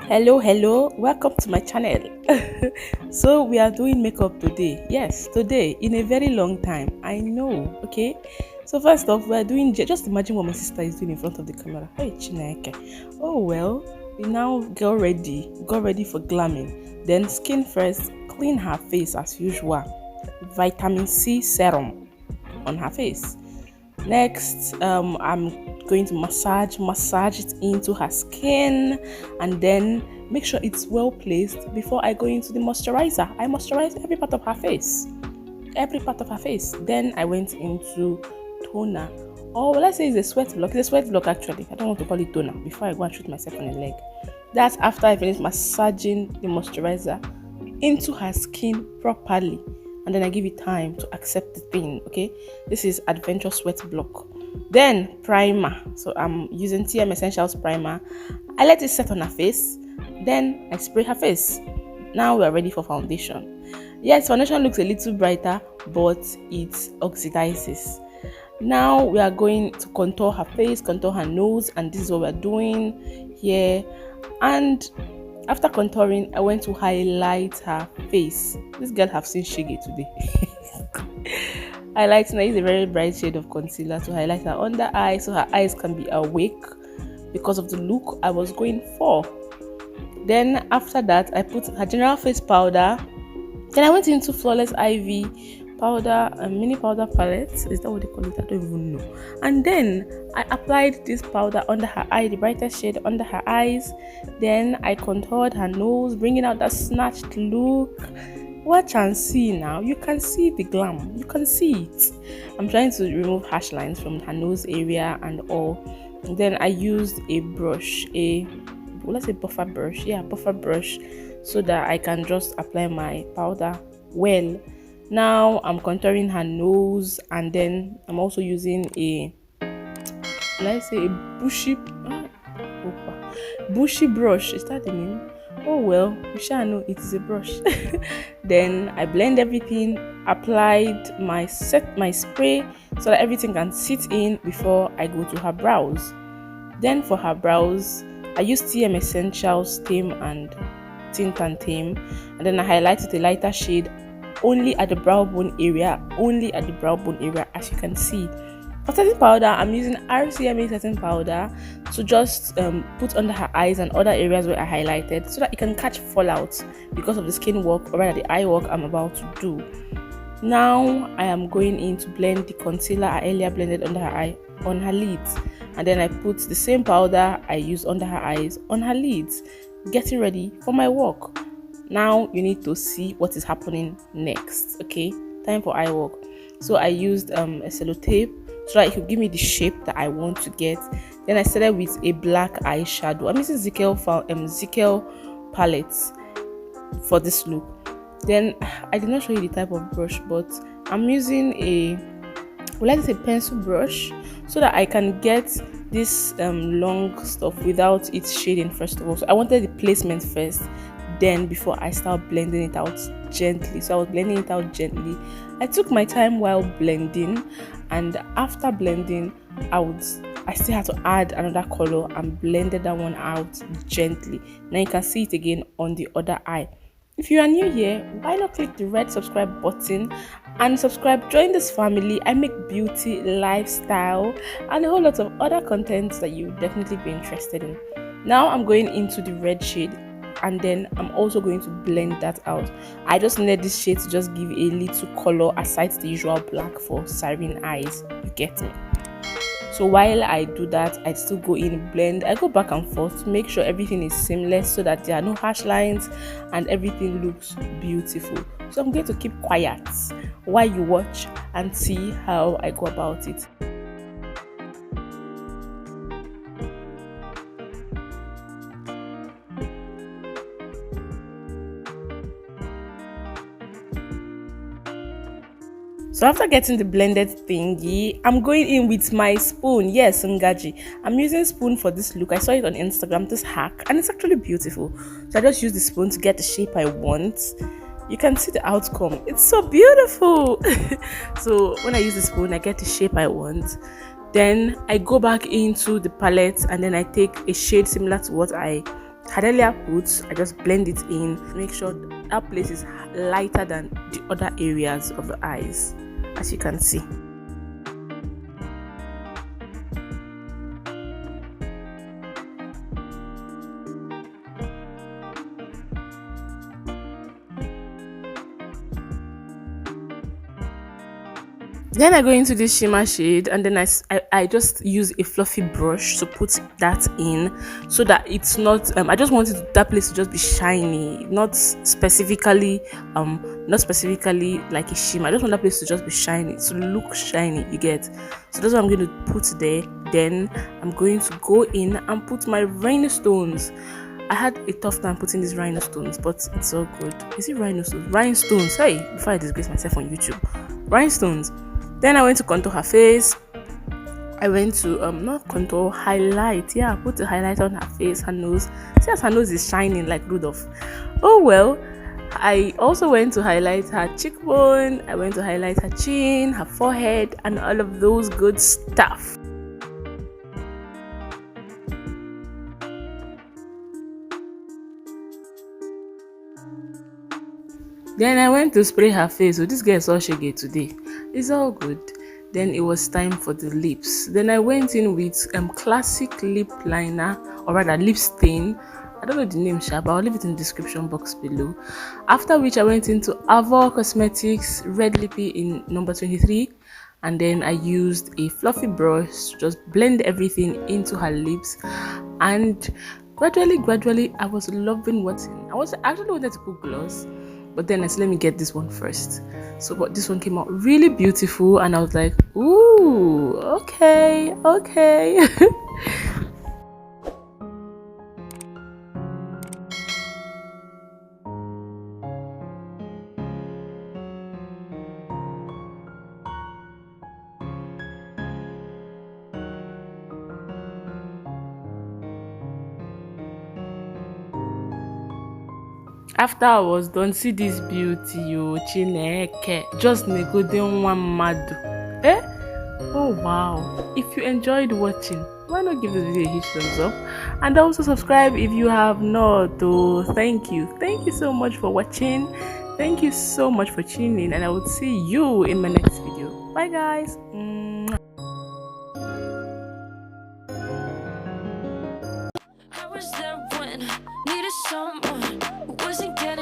Hello, welcome to my channel. So we are doing makeup today. Yes, today in a very long time. I know. Okay, so first off, we are doing just imagine what my sister is doing in front of the camera. Hey Chineke. Oh well, we now got ready for glamming. Then skin first, clean her face as usual. Vitamin C serum on her face. Next, I'm going to massage it into her skin, and then make sure it's well placed before I go into the moisturizer. I moisturize every part of her face, Then I went into toner. Or let's say it's a sweat block. It's a sweat block actually. I don't want to call it toner before I go and shoot myself on the leg. That's after I finish massaging the moisturizer into her skin properly, and then I give it time to accept the thing. Okay, this is Adventure Sweat Block. Then primer. So I'm using TM Essentials primer. I let it set on her face, then I spray her face. Now we are ready for foundation. Yes, foundation looks a little brighter, but it oxidizes. Now we are going to contour her face, contour her nose, and this is what we are doing here. And after contouring, I went to highlight her face. This girl have seen Shiggy today. Highlighting, I use a very bright shade of concealer to highlight her under eye so her eyes can be awake because of the look I was going for. Then after that, I put her general face powder. Then I went into Flawless Ivy powder, a mini powder palette. Is that what they call it? I don't even know. And then I applied this powder under her eye, the brightest shade under her eyes. Then I contoured her nose, bringing out that snatched look. Watch and see now. You can see the glam. You can see it. I'm trying to remove harsh lines from her nose area and all. And then I used a brush, let's say buffer brush. Yeah, buffer brush, so that I can just apply my powder well. Now I'm contouring her nose, and then I'm also using a, let's say, a bushy brush. Is that the name? Oh well, you shall know it is a brush. Then I blend everything, applied my spray so that everything can sit in before I go to her brows. Then for her brows, I used TM Essentials Tame and Tint and Tame, and then I highlighted a lighter shade only at the brow bone area, as you can see. For setting powder, I'm using RCMA setting powder to just put under her eyes and other areas where I highlighted, so that it can catch fallout because of the skin work, or rather the eye work I'm about to do. Now I am going in to blend the concealer I earlier blended under her eye on her lids, and then I put the same powder I used under her eyes on her lids, getting ready for my work. Now you need to see what is happening next. Okay, time for eye work. So I used a sellotape so that it could give me the shape that I want to get. Then I started with a black eyeshadow. I'm using zikel palettes for this look. Then I did not show you the type of brush, but I'm using a, let's say, pencil brush, so that I can get this long stuff without it shading first of all. So I wanted the placement first, then before I start blending it out gently. So I was blending it out gently. I took my time while blending, and after blending, I still had to add another color and blended that one out gently. Now you can see it again on the other eye. If you are new here, why not click the red subscribe button and subscribe? Join this family. I make beauty, lifestyle, and a whole lot of other content that you definitely be interested in. Now I'm going into the red shade, and then I'm also going to blend that out. I just needed this shade to just give a little color aside the usual black for Siren eyes. You get me? So while I do that, I still go in, blend. I go back and forth to make sure everything is seamless, so that there are no harsh lines and everything looks beautiful. So I'm going to keep quiet while you watch and see how I go about it. So after getting the blended thingy, I'm going in with my spoon. Yes, Ngaji. I'm using spoon for this look. I saw it on Instagram, this hack, and it's actually beautiful. So I just use the spoon to get the shape I want. You can see the outcome. It's so beautiful. So when I use the spoon, I get the shape I want. Then I go back into the palette, and then I take a shade similar to what I had earlier put, I just blend it in, make sure that place is lighter than the other areas of the eyes, as you can see. Then I go into this shimmer shade, and then I just use a fluffy brush to put that in, so that it's not I just wanted that place to just be shiny, not specifically like a shimmer. I just want that place to just be shiny, to look shiny, you get. So that's what I'm going to put there. Then I'm going to go in and put my rhinestones. I had a tough time putting these rhinestones, but it's all good. Is it rhinestones? Rhinestones. Hey, before I disgrace myself on YouTube. Rhinestones. Then I went to contour her face. I went to not contour, highlight. Yeah, I put the highlight on her face, her nose. See as her nose is shining like Rudolph. Oh well. I also went to highlight her cheekbone. I went to highlight her chin, her forehead, and all of those good stuff. Then I went to spray her face. So this girl is all shaggy today. It's all good. Then it was time for the lips. Then I went in with classic lip liner, or rather lip stain. I don't know the name, but I'll leave it in the description box below. After which I went into Avo Cosmetics Red Lippy in number 23. And then I used a fluffy brush to just blend everything into her lips. And gradually, I was loving I actually wanted to put gloss. But then I said, let me get this one first. So but this one came out really beautiful, and I was like, ooh, okay. After I was done, see this beauty, Chineke. Just negode one mad. Eh? Oh wow. If you enjoyed watching, why not give this video a huge thumbs up? And also subscribe if you have not. Oh, thank you. Thank you so much for watching. Thank you so much for tuning in, and I will see you in my next video. Bye guys. I was there when needed someone who wasn't getting